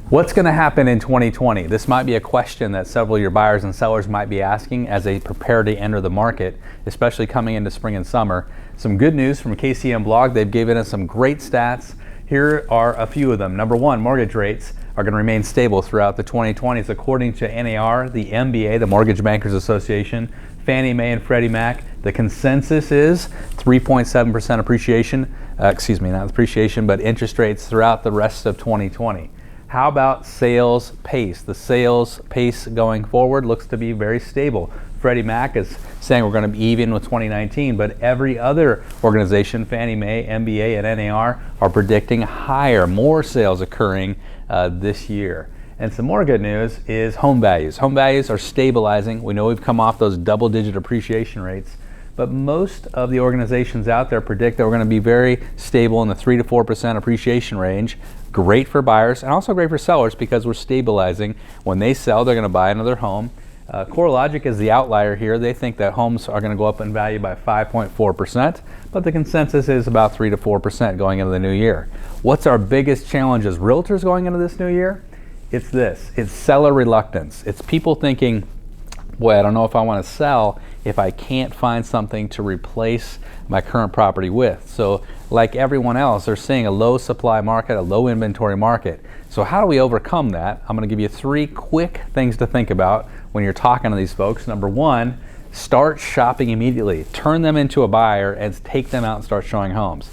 What's going to happen in 2020? This might be a question that several of your buyers and sellers might be asking as they prepare to enter the market, especially coming into spring and summer. Some good news from KCM Blog. They've given us some great stats. Here are a few of them. Number one, mortgage rates are going to remain stable throughout the 2020s according to NAR, the MBA, the Mortgage Bankers Association, Fannie Mae and Freddie Mac. The consensus is 3.7% appreciation, not appreciation, but interest rates throughout the rest of 2020. How about sales pace? The sales pace going forward looks to be very stable. Freddie Mac is saying we're going to be even with 2019, but every other organization, Fannie Mae, MBA, and NAR, are predicting higher, more sales occurring this year. And some more good news is home values. Home values are stabilizing. We know we've come off those double-digit appreciation rates, but most of the organizations out there predict that we're going to be very stable in the 3 to 4% appreciation range. Great for buyers and also great for sellers because we're stabilizing. When they sell, they're going to buy another home. CoreLogic is the outlier here. They think that homes are going to go up in value by 5.4%, but the consensus is about 3 to 4% going into the new year. What's our biggest challenge as realtors going into this new year? It's this. It's seller reluctance. It's people thinking, boy, I don't know if I want to sell if I can't find something to replace my current property with. So like everyone else, they're seeing a low supply market, a low inventory market. So how do we overcome that? I'm going to give you 3 quick things to think about when you're talking to these folks. Number one, start shopping immediately. Turn them into a buyer and take them out and start showing homes.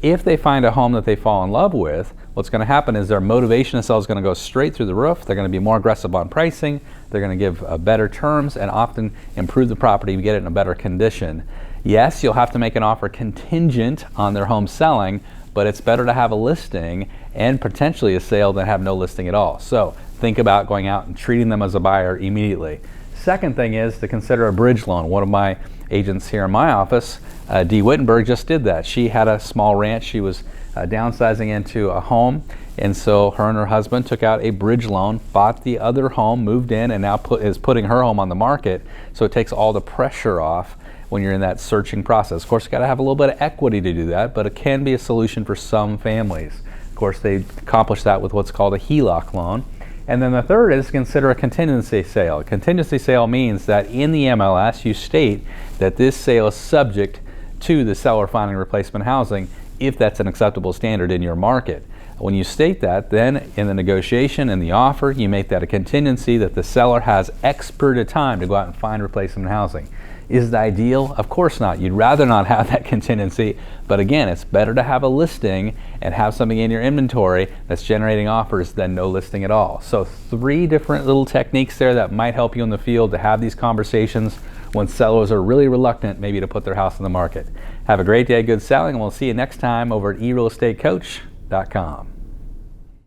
If they find a home that they fall in love with, what's going to happen is their motivation to sell is going to go straight through the roof. They're going to be more aggressive on pricing. They're going to give better terms and often improve the property to get it in a better condition. Yes, you'll have to make an offer contingent on their home selling, but it's better to have a listing and potentially a sale than have no listing at all. So think about going out and treating them as a buyer immediately. Second thing is to consider a bridge loan. One of my agents here in my office, Dee Wittenberg, just did that. She had a small ranch. She was downsizing into a home, and so her and her husband took out a bridge loan, bought the other home, moved in, and now is putting her home on the market. So it takes all the pressure off when you're in that searching process. Of course, you got to have a little bit of equity to do that, but it can be a solution for some families. Of course, they accomplish that with what's called a HELOC loan. And then the third is consider a contingency sale. A contingency sale means that in the MLS you state that this sale is subject to the seller finding replacement housing if that's an acceptable standard in your market. When you state that, then in the negotiation and the offer, you make that a contingency that the seller has X period of time to go out and find replacement housing. Is it ideal? Of course not. You'd rather not have that contingency, but again, it's better to have a listing and have something in your inventory that's generating offers than no listing at all. So 3 different little techniques there that might help you in the field to have these conversations when sellers are really reluctant maybe to put their house on the market. Have a great day, good selling, and we'll see you next time over at eRealEstateCoach.com.